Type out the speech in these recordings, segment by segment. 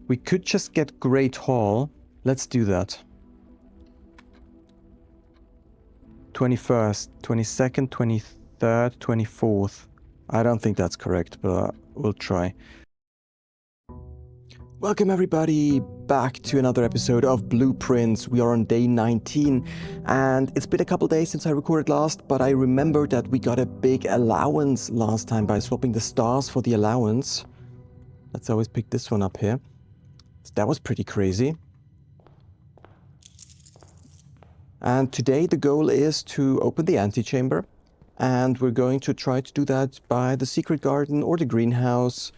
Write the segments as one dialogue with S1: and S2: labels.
S1: We could just get Great Hall. Let's do that. 21st, 22nd, 23rd, 24th. I don't think that's correct, but we'll try. Welcome everybody back to another episode of Blueprints. We are on day 19 and it's been a couple days since I recorded last, but I remember that we got a big allowance last time by swapping the stars for the allowance. Let's always pick this one up here. So that was pretty crazy. And today the goal is to open the antechamber, and we're going to try to do that by the secret garden or the greenhouse,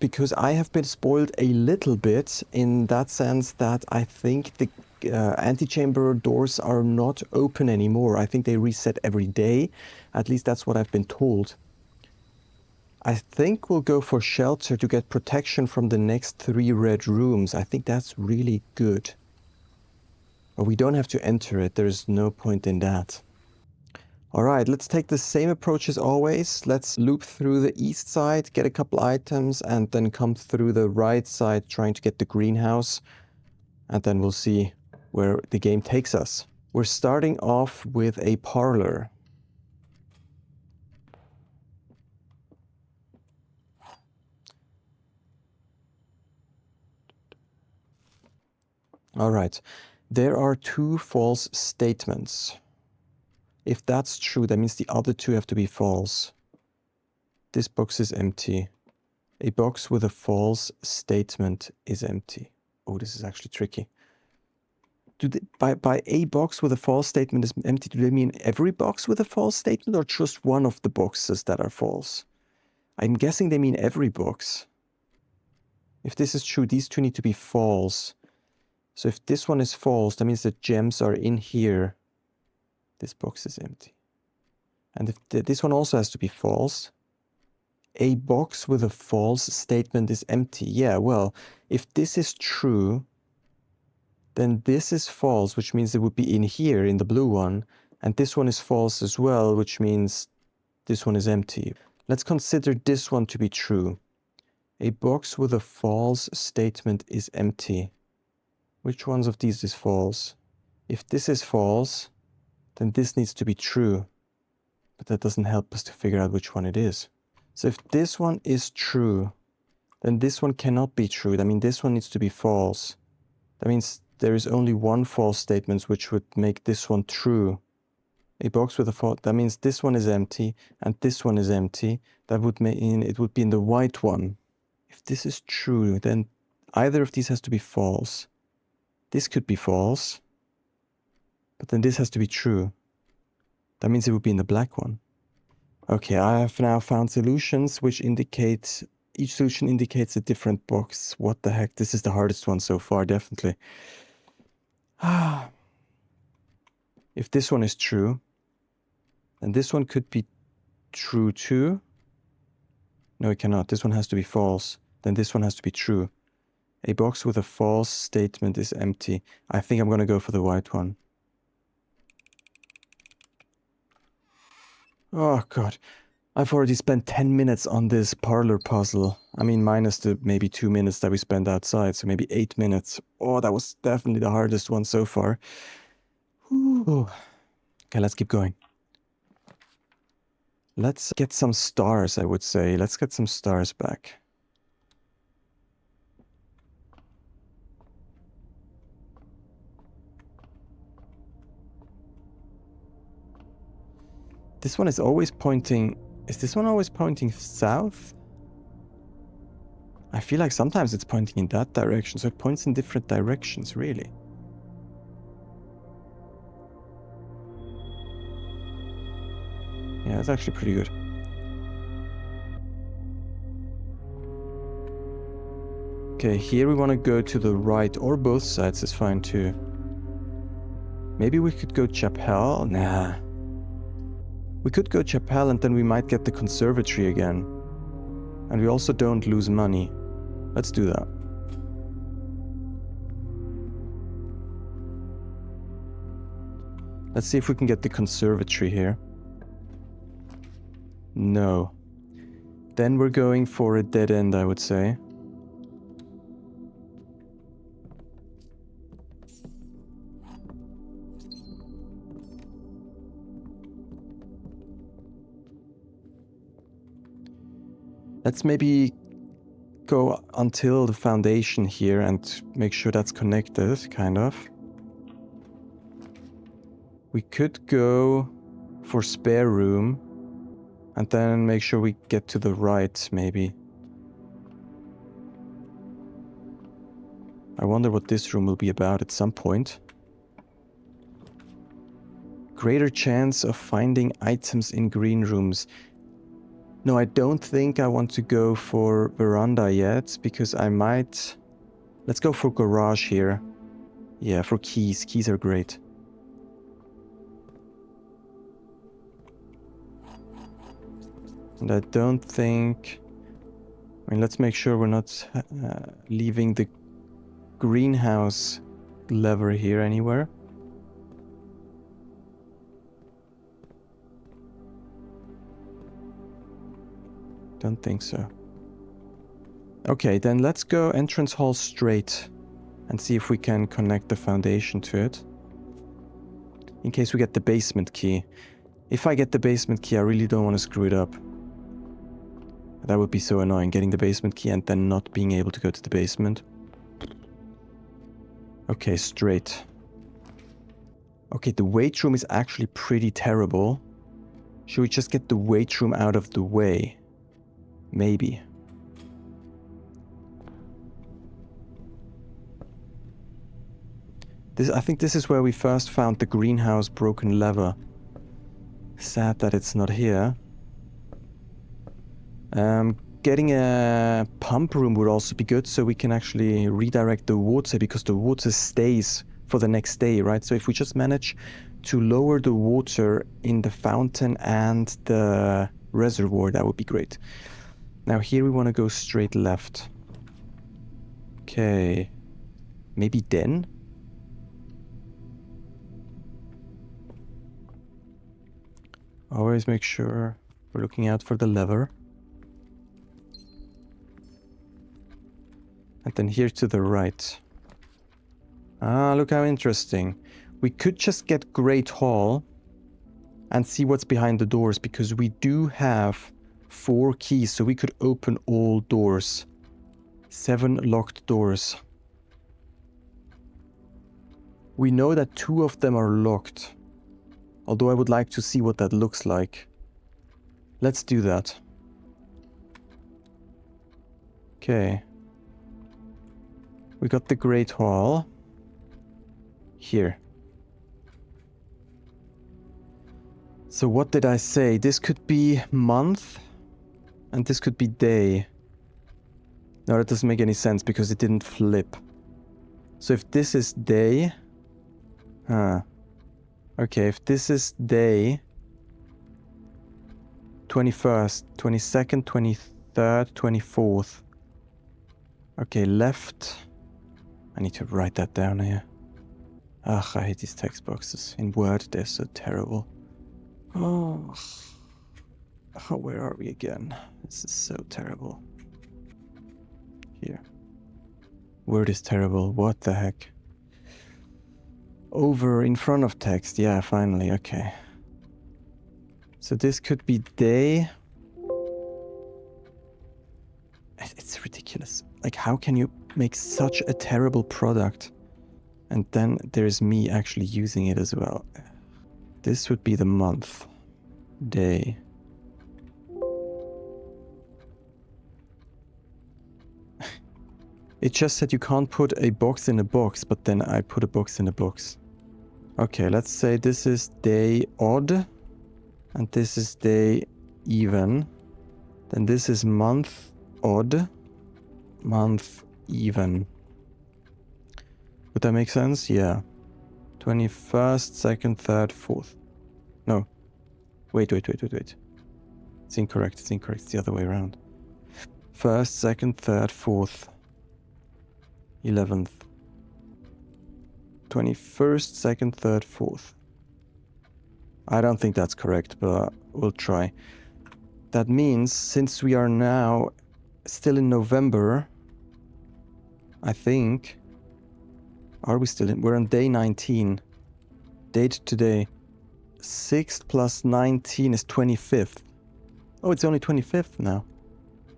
S1: because I have been spoiled a little bit in that sense that I think the antechamber doors are not open anymore. I think they reset every day. At least that's what I've been told. I think we'll go for shelter to get protection from the next 3 red rooms. I think that's really good. But we don't have to enter it. There's no point in that. Alright, let's take the same approach as always. Let's loop through the east side, get a couple items, and then come through the right side trying to get the greenhouse. And then we'll see where the game takes us. We're starting off with a parlor. Alright, there are 2 false statements. If that's true, that means the other 2 have to be false. This box is empty. A box with a false statement is empty. Oh, this is actually tricky. By a box with a false statement is empty, do they mean every box with a false statement or just one of the boxes that are false? I'm guessing they mean every box. If this is true, these 2 need to be false. So if this one is false, that means the gems are in here. This box is empty. And if this one also has to be false. A box with a false statement is empty. Yeah, well, if this is true, then this is false, which means it would be in here, in the blue one. And this one is false as well, which means this one is empty. Let's consider this one to be true. A box with a false statement is empty. Which ones of these is false? If this is false, then this needs to be true. But that doesn't help us to figure out which one it is. So if this one is true, then this one cannot be true. I mean, this one needs to be false. That means there is only one false statement which would make this one true. A box with a false, that means this one is empty and this one is empty. That would mean it would be in the white one. If this is true, then either of these has to be false. This could be false, but then this has to be true. That means it would be in the black one. Okay, I have now found solutions which indicate, each solution indicates a different box. What the heck? This is the hardest one so far, definitely. If this one is true, then this one could be true too. No, it cannot. This one has to be false. Then this one has to be true. A box with a false statement is empty. I think I'm going to go for the white one. Oh god. I've already spent 10 minutes on this parlor puzzle. I mean, minus the maybe 2 minutes that we spent outside, so maybe 8 minutes. Oh, that was definitely the hardest one so far. Whew. Okay, let's keep going. Let's get some stars, I would say. Let's get some stars back. This one is always pointing... Is this one always pointing south? I feel like sometimes it's pointing in that direction, so it points in different directions, really. Yeah, it's actually pretty good. Okay, here we want to go to the right, or both sides is fine too. Maybe we could go Chapel? Nah. We could go Chapel and then we might get the conservatory again. And we also don't lose money. Let's do that. Let's see if we can get the conservatory here. No. Then we're going for a dead end, I would say. Let's maybe go until the foundation here and make sure that's connected, kind of. We could go for spare room and then make sure we get to the right, maybe. I wonder what this room will be about at some point. Greater chance of finding items in green rooms. No, I don't think I want to go for veranda yet, because I might... Let's go for garage here. Yeah, for keys. Keys are great. And I don't think... I mean, let's make sure we're not leaving the greenhouse lever here anywhere. Don't think so. Okay, then let's go entrance hall straight and see if we can connect the foundation to it. In case we get the basement key. If I get the basement key, I really don't want to screw it up. That would be so annoying, getting the basement key and then not being able to go to the basement. Okay, straight. Okay, the weight room is actually pretty terrible. Should we just get the weight room out of the way? Maybe. I think this is where we first found the greenhouse broken lever. Sad that it's not here. Getting a pump room would also be good, so we can actually redirect the water, because the water stays for the next day, right? So if we just manage to lower the water in the fountain and the reservoir, that would be great. Now here we want to go straight left. Okay. Maybe den? Always make sure we're looking out for the lever. And then here to the right. Ah, look how interesting. We could just get Great Hall and see what's behind the doors, because we do have 4 keys, so we could open all doors. 7 locked doors. We know that 2 of them are locked. Although I would like to see what that looks like. Let's do that. Okay. We got the Great Hall. Here. So what did I say? This could be month. And this could be day. No, that doesn't make any sense because it didn't flip. So if this is day... Huh. Okay, if this is day... 21st, 22nd, 23rd, 24th. Okay, left... I need to write that down here. Ugh, I hate these text boxes. In Word, they're so terrible. Oh, where are we again? This is so terrible. Here. Word is terrible. What the heck? Over in front of text. Yeah, finally. Okay. So this could be day. It's ridiculous. Like, how can you make such a terrible product? And then there's me actually using it as well. This would be the month. Day. It just said you can't put a box in a box, but then I put a box in a box. Okay, let's say this is day odd. And this is day even. Then this is month odd. Month even. Would that make sense? Yeah. 21st, 2nd, 3rd, 4th. No. Wait. It's incorrect. It's the other way around. 1st, 2nd, 3rd, 4th. 11th. 21st, 2nd, 3rd, 4th. I don't think that's correct, but we'll try. That means, since we are now still in November, I think... Are we still in? We're on day 19. Date today. 6th plus 19 is 25th. Oh, it's only 25th now.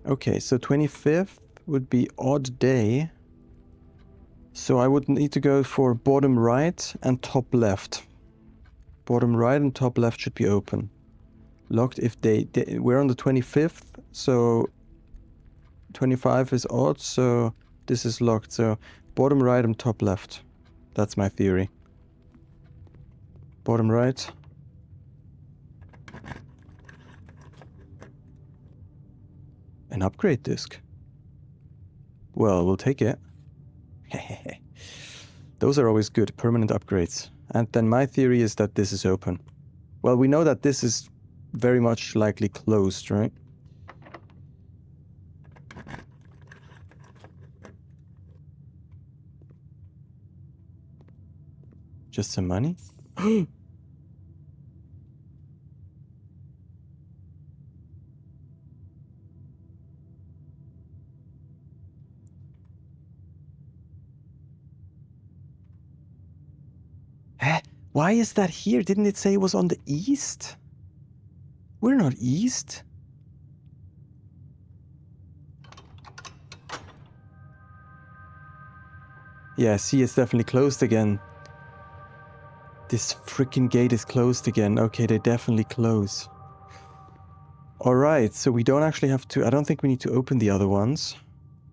S1: Okay, so 25th would be odd day. So I would need to go for bottom right and top left. Bottom right and top left should be open. Locked if we're on the 25th, so 25 is odd, so this is locked. So bottom right and top left. That's my theory. Bottom right. An upgrade disc. Well, we'll take it. Those are always good, permanent upgrades. And then my theory is that this is open. Well, we know that this is very much likely closed, right? Just some money? Huh? Why is that here? Didn't it say it was on the east? We're not east. Yeah, see, it's definitely closed again. This freaking gate is closed again. Okay, they definitely close. Alright, so we don't actually have to... I don't think we need to open the other ones.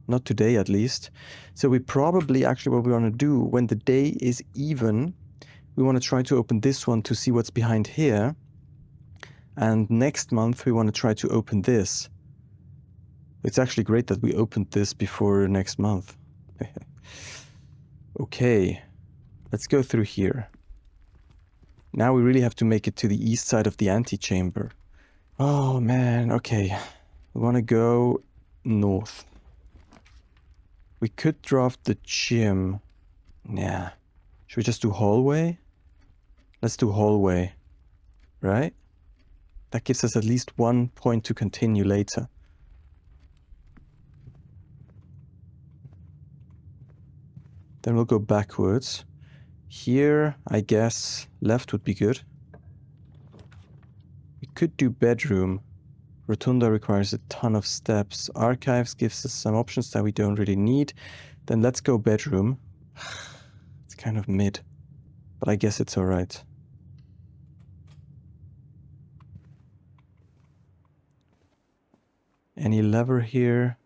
S1: Not today, at least. So we probably, actually, what we want to do, when the day is even, we want to try to open this one to see what's behind here. And next month, we want to try to open this. It's actually great that we opened this before next month. Okay, let's go through here. Now we really have to make it to the east side of the antechamber. Oh man, okay. We want to go north. We could draft the gym. Yeah. Should we just do hallway? Let's do hallway. Right? That gives us at least 1 point to continue later. Then we'll go backwards. Here, I guess, left would be good. We could do bedroom. Rotunda requires a ton of steps. Archives gives us some options that we don't really need. Then let's go bedroom. It's kind of mid, but I guess it's alright. Any lever here?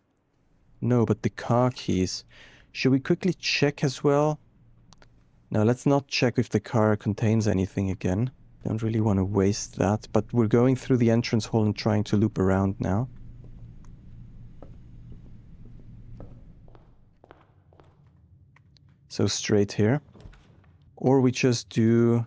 S1: No, but the car keys. Should we quickly check as well? No, let's not check if the car contains anything again. Don't really want to waste that, but we're going through the entrance hall and trying to loop around now. So straight here. Or we just do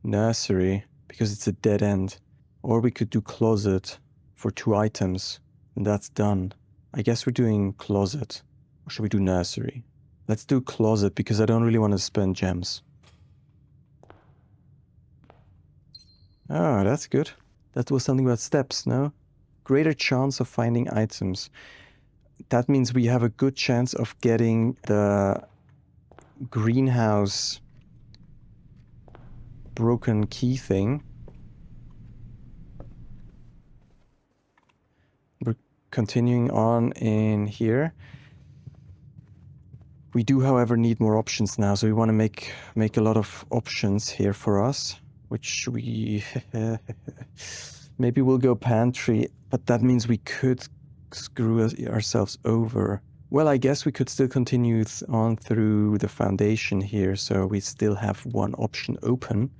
S1: nursery, because it's a dead end. Or we could do closet for 2 items, and that's done. I guess we're doing closet. Or should we do nursery? Let's do closet, because I don't really want to spend gems. Oh, that's good. That was something about steps, no? Greater chance of finding items. That means we have a good chance of getting the greenhouse broken key thing. We're continuing on in here. We do, however, need more options now, so we want to make a lot of options here for us, which we... Maybe we'll go pantry, but that means we could screw ourselves over. Well, I guess we could still continue on through the foundation here, so we still have 1 option open.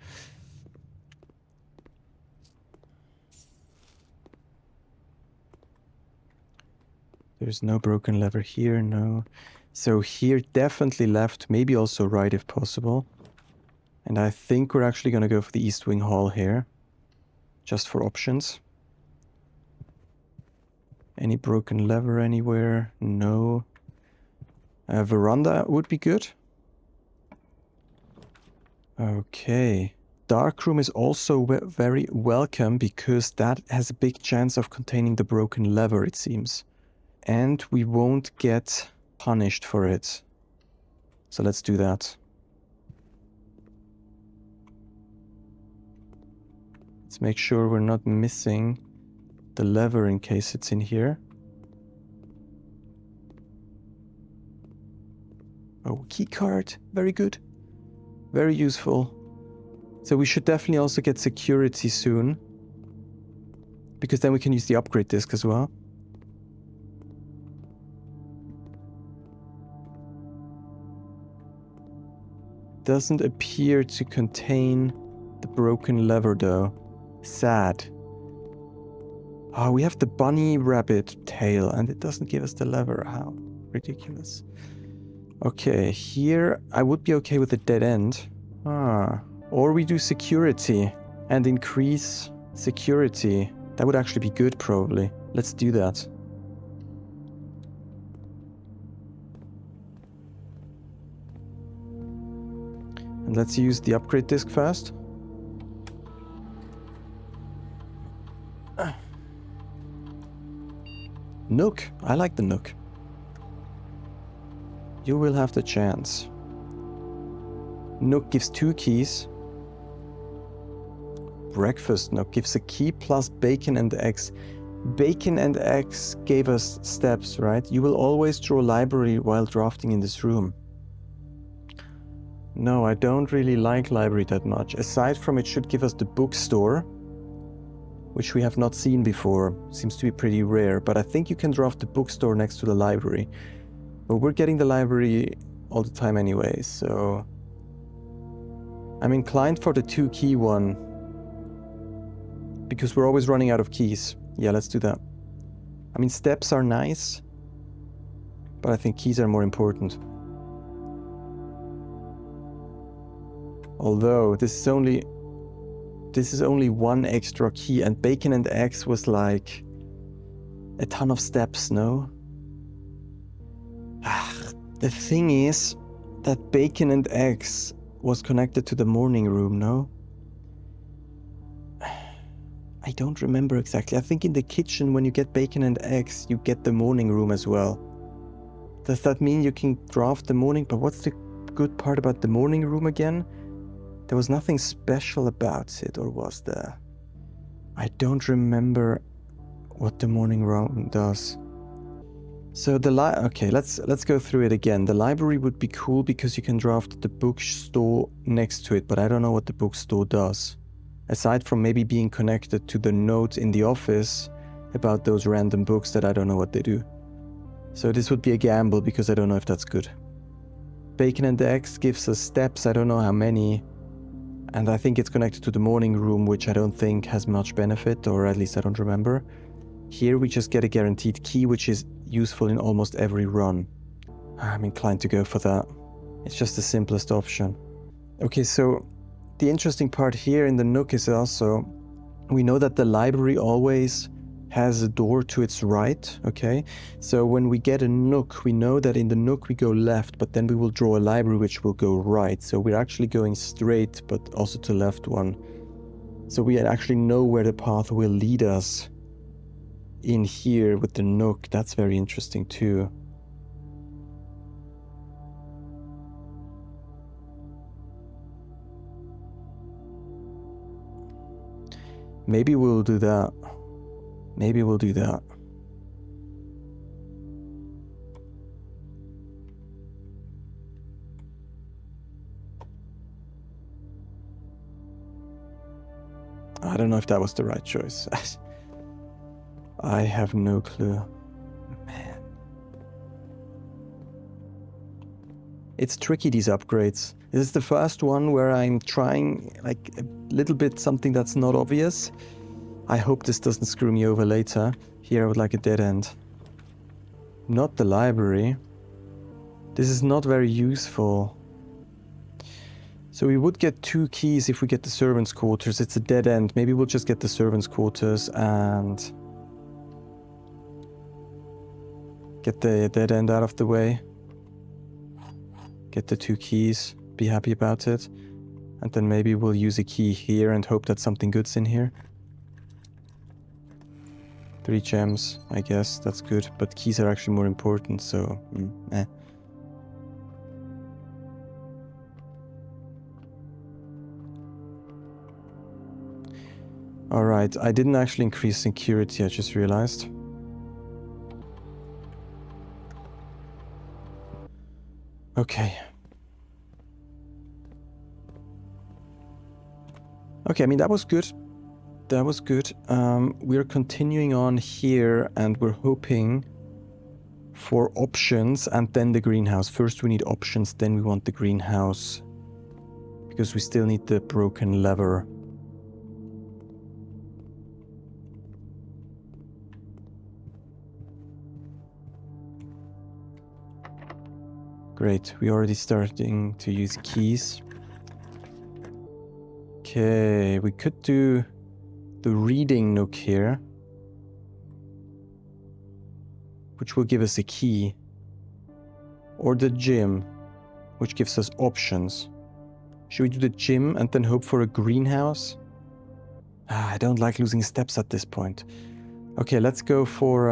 S1: There's no broken lever here, no. So here, definitely left, maybe also right if possible. And I think we're actually going to go for the East Wing Hall here. Just for options. Any broken lever anywhere? No. Veranda would be good. Okay. Darkroom is also very welcome because that has a big chance of containing the broken lever, it seems. And we won't get punished for it. So let's do that. Let's make sure we're not missing the lever in case it's in here. Oh, key card. Very good. Very useful. So we should definitely also get security soon. Because then we can use the upgrade disc as well. Doesn't appear to contain the broken lever though. Sad. Oh, we have the bunny rabbit tail and it doesn't give us the lever. How ridiculous. Okay, here I would be okay with a dead end. Or we do security and increase security. That would actually be good probably. Let's do that. And let's use the upgrade disc first. Nook. I like the Nook. You will have the chance. Nook gives 2 keys. Breakfast Nook gives a key plus bacon and eggs. Bacon and eggs gave us steps, right? You will always draw library while drafting in this room. No, I don't really like library that much. Aside from it should give us the bookstore, which we have not seen before. Seems to be pretty rare, but I think you can draft the bookstore next to the library. But we're getting the library all the time anyway, so... I'm inclined for the 2 key one. Because we're always running out of keys. Yeah, let's do that. I mean, steps are nice, but I think keys are more important. Although, this is only 1 extra key, and bacon and eggs was like a ton of steps, no? The thing is that bacon and eggs was connected to the morning room, no? I don't remember exactly. I think in the kitchen when you get bacon and eggs, you get the morning room as well. Does that mean you can draft the morning? But what's the good part about the morning room again? There was nothing special about it, or was there? I don't remember what the morning room does. So okay, let's go through it again. The library would be cool because you can draft the bookstore next to it, but I don't know what the bookstore does. Aside from maybe being connected to the notes in the office about those random books that I don't know what they do. So this would be a gamble because I don't know if that's good. Bacon and eggs gives us steps, I don't know how many. And I think it's connected to the morning room, which I don't think has much benefit, or at least I don't remember. Here we just get a guaranteed key, which is useful in almost every run. I'm inclined to go for that. It's just the simplest option. Okay, so the interesting part here in the Nook is also, we know that the library always has a door to its right, okay? So when we get a Nook, we know that in the Nook we go left, but then we will draw a library which will go right. So we're actually going straight, but also to left one. So we actually know where the path will lead us in here with the Nook. That's very interesting too. Maybe we'll do that. Maybe we'll do that. I don't know if that was the right choice. I have no clue. Man. It's tricky, these upgrades. This is the first one where I'm trying like a little bit something that's not obvious. I hope this doesn't screw me over later. Here I would like a dead end. Not the library. This is not very useful. So we would get 2 keys if we get the servants' quarters. It's a dead end. Maybe we'll just get the servants' quarters and get the dead end out of the way. Get the 2 keys. Be happy about it. And then maybe we'll use a key here and hope that something good's in here. 3 gems, I guess, that's good, but keys are actually more important, so, Alright, I didn't actually increase security, I just realized. Okay. Okay, I mean, that was good. That was good. We're continuing on here, and we're hoping for options and then the greenhouse. First we need options, then we want the greenhouse. Because we still need the broken lever. Great, we're already starting to use keys. Okay, we could do the reading nook here, which will give us a key. Or the gym, which gives us options. Should we do the gym and then hope for a greenhouse? I don't like losing steps at this point. Okay, let's go for...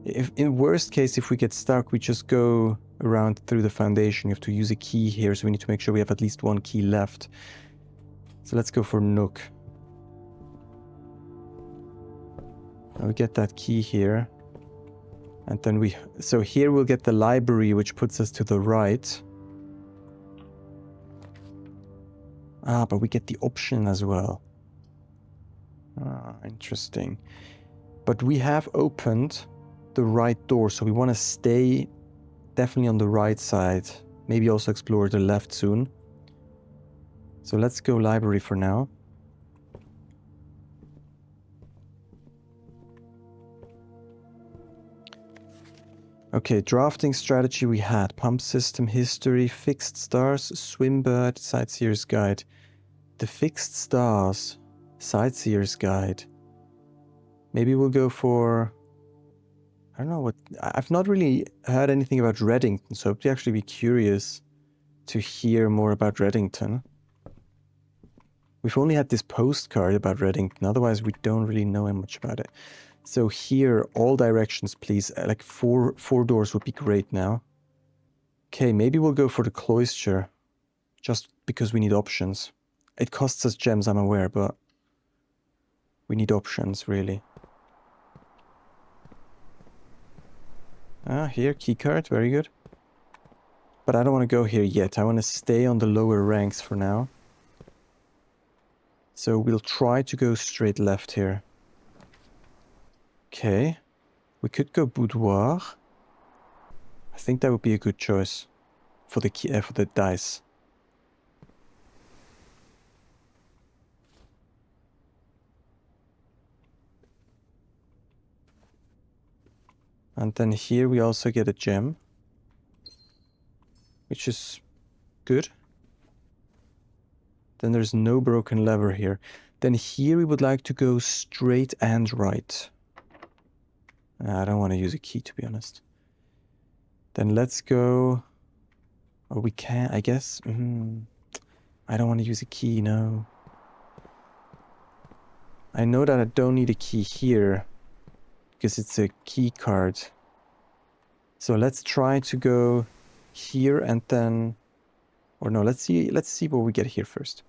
S1: if in worst case, if we get stuck, we just go around through the foundation. You have to use a key here, so we need to make sure we have at least one key left. So let's go for Nook. And we get that key here. And then we... So here we'll get the library, which puts us to the right. Ah, but we get the option as well. Ah, interesting. But we have opened the right door, so we want to stay definitely on the right side. Maybe also explore the left soon. So let's go library for now. Okay, drafting strategy we had. Pump system history, fixed stars, swimbird, sightseer's guide. The fixed stars, sightseer's guide. Maybe we'll go for... I don't know what... I've not really heard anything about Reddington, so I'd actually be curious to hear more about Reddington. We've only had this postcard about Reddington, otherwise we don't really know much about it. So here, all directions, please. Like four doors would be great now. Okay, maybe we'll go for the cloister, just because we need options. It costs us gems, I'm aware, but we need options, really. Ah, here, keycard, very good. But I don't want to go here yet. I want to stay on the lower ranks for now. So we'll try to go straight left here. Okay. We could go boudoir. I think that would be a good choice for the key, for the dice. And then here we also get a gem, which is good. Then there's no broken lever here. Then here we would like to go straight and right. I don't want to use a key, to be honest. Then let's go... Or we can, I guess. I don't want to use a key, no. I know that I don't need a key here, because it's a key card. So let's try to go here and then... Or no, let's see what we get here first.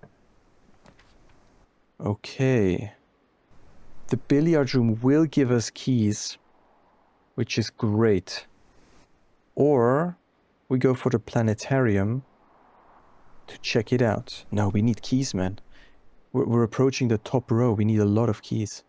S1: Okay. The billiard room will give us keys, which is great. Or we go for the planetarium to check it out. No, we need keys, man. We're approaching the top row. We need a lot of keys.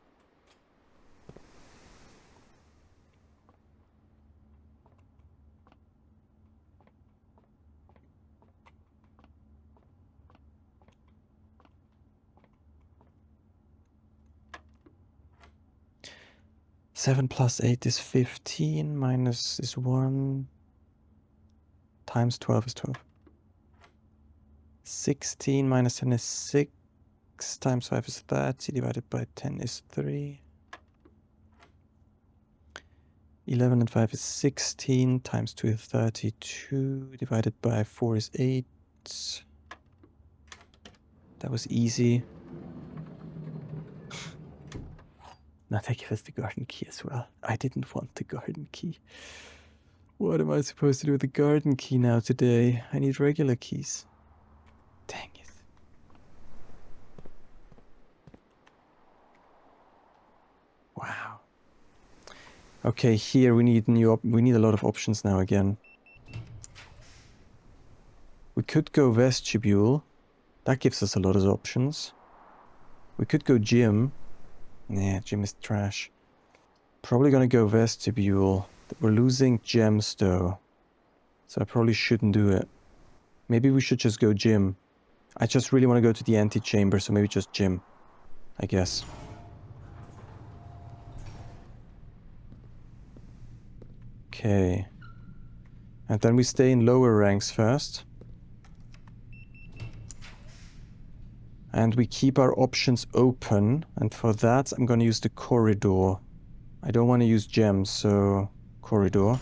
S1: Seven plus 8 is 15, minus is 1, times 12 is 12. 16 minus 10 is 6, times 5 is 30, divided by 10 is 3. 11 and 5 is 16, times 2 is 32, divided by 4 is 8. That was easy. Now they give us the garden key as well. I didn't want the garden key. What am I supposed to do with the garden key now today? I need regular keys. Dang it. Wow. Okay, here we need a lot of options now again. We could go vestibule. That gives us a lot of options. We could go gym. Nah, gym is trash. Probably gonna go vestibule. We're losing gems though. So I probably shouldn't do it. Maybe we should just go gym. I just really want to go to the antechamber, so maybe just gym, I guess. Okay. And then we stay in lower ranks first. And we keep our options open. And for that, I'm going to use the corridor. I don't want to use gems, so corridor.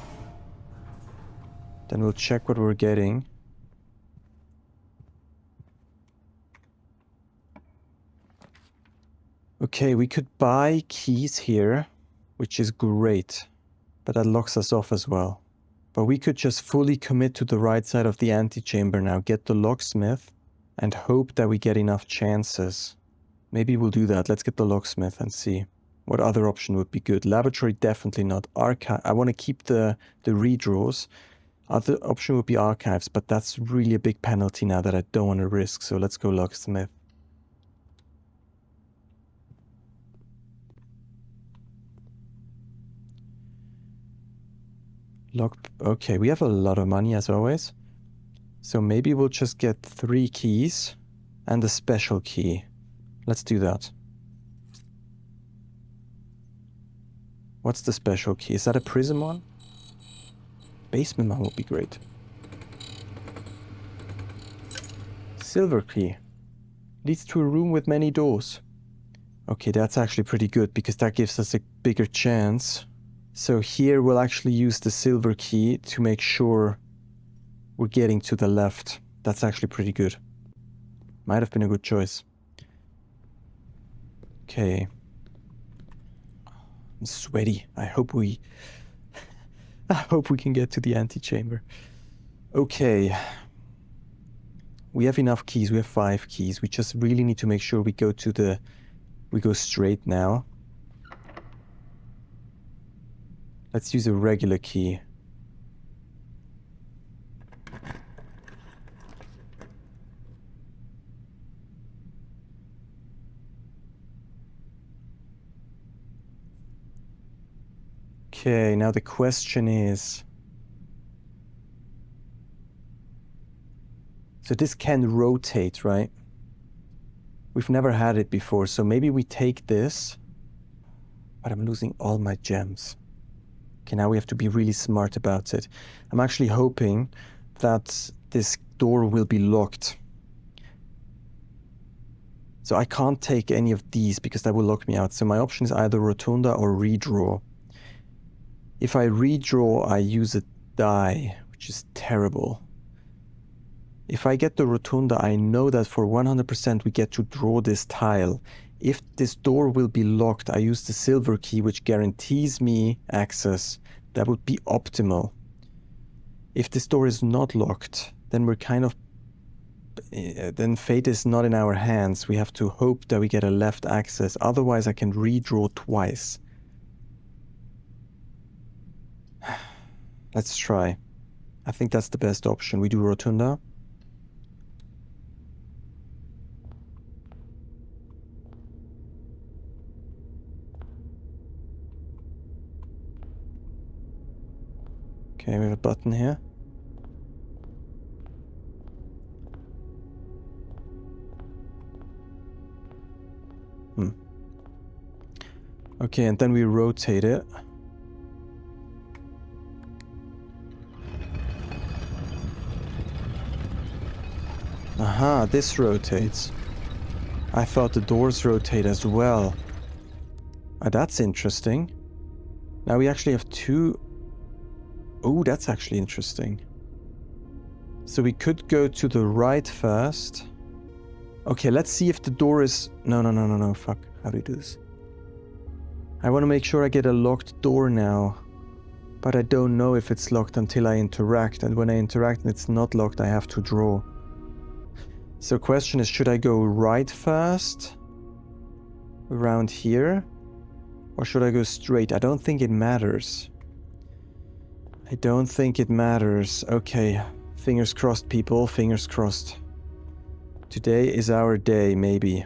S1: Then we'll check what we're getting. Okay, we could buy keys here, which is great. But that locks us off as well. But we could just fully commit to the right side of the antechamber now, get the locksmith, and hope that we get enough chances. Maybe we'll do that. Let's get the locksmith and see. What other option would be good? Laboratory, definitely not. Archive. I want to keep the redraws. Other option would be archives, but that's really a big penalty now that I don't want to risk. So let's go locksmith. Okay, we have a lot of money as always. So maybe we'll just get 3 keys and a special key. Let's do that. What's the special key? Is that a prism one? Basement one would be great. Silver key. Leads to a room with many doors. Okay, that's actually pretty good because that gives us a bigger chance. So here we'll actually use the silver key to make sure we're getting to the left. That's actually pretty good. Might have been a good choice. Okay. I'm sweaty. I hope we can get to the antechamber. Okay. We have enough keys. We have 5 keys. We just really need to make sure we go straight now. Let's use a regular key. Okay, now the question is... So this can rotate, right? We've never had it before, so maybe we take this. But I'm losing all my gems. Okay, now we have to be really smart about it. I'm actually hoping that this door will be locked. So I can't take any of these because that will lock me out. So my option is either rotunda or redraw. If I redraw, I use a die, which is terrible. If I get the rotunda, I know that for 100% we get to draw this tile. If this door will be locked, I use the silver key, which guarantees me access. That would be optimal. If this door is not locked, then we're kind of... then fate is not in our hands. We have to hope that we get a left access. Otherwise, I can redraw twice. Let's try. I think that's the best option. We do rotunda. Okay, we have a button here. Okay, and then we rotate it. Aha, this rotates. I thought the doors rotate as well. Ah, that's interesting. Now we actually have 2... Oh, that's actually interesting. So we could go to the right first. Okay, let's see if the door is... No, fuck. How do we do this? I want to make sure I get a locked door now. But I don't know if it's locked until I interact. And when I interact and it's not locked, I have to draw. So question is, should I go right first? Around here? Or should I go straight? I don't think it matters. I don't think it matters. Okay, Fingers crossed, people. Fingers crossed. Today is our day, maybe.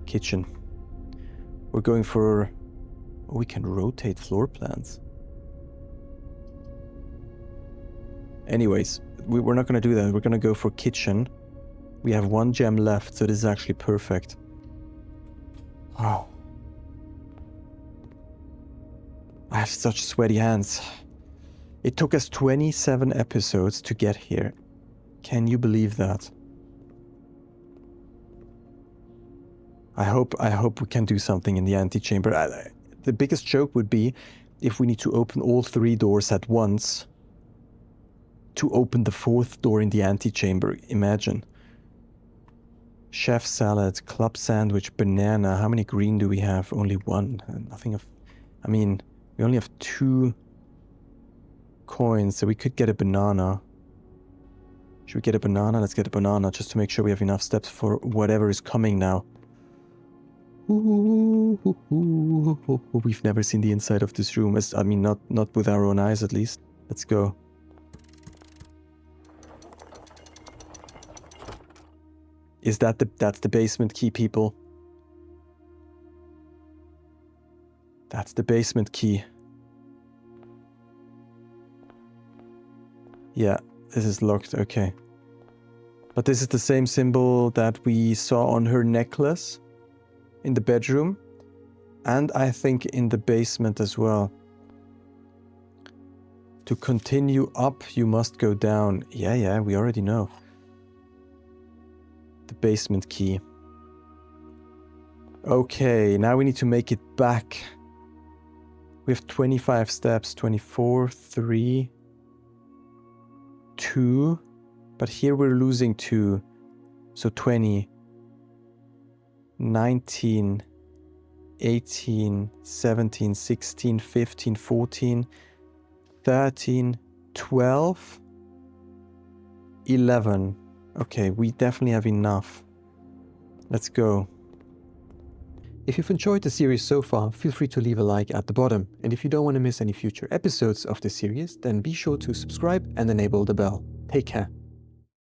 S1: Kitchen. We're going for... Oh, we can rotate floor plans. Anyways, we're not going to do that. We're going to go for kitchen. We have 1 gem left, so this is actually perfect. Oh. I have such sweaty hands. It took us 27 episodes to get here. Can you believe that? I hope we can do something in the antechamber. The biggest joke would be if we need to open all 3 doors at once to open the 4th door in the antechamber. Imagine. Chef salad, club sandwich, banana. How many green do we have? Only 1. Nothing of... I mean, we only have 2 coins, so we could get a banana. Should we get a banana? Let's get a banana just to make sure we have enough steps for whatever is coming now. Ooh, we've never seen the inside of this room. I mean, not with our own eyes, at least. Let's go. Is that's the basement key, people? That's the basement key. Yeah, this is locked, okay. But this is the same symbol that we saw on her necklace in the bedroom, and I think in the basement as well. To continue up, you must go down. Yeah, we already know. The basement key. Okay, now we need to make it back. We have 25 steps. 24, 3, 2. But here we're losing 2. So 20, 19, 18, 17, 16, 15, 14, 13, 12, 11. Okay, we definitely have enough. Let's go. If you've enjoyed the series so far, feel free to leave a like at the bottom. And if you don't want to miss any future episodes of this series, then be sure to subscribe and enable the bell. Take care.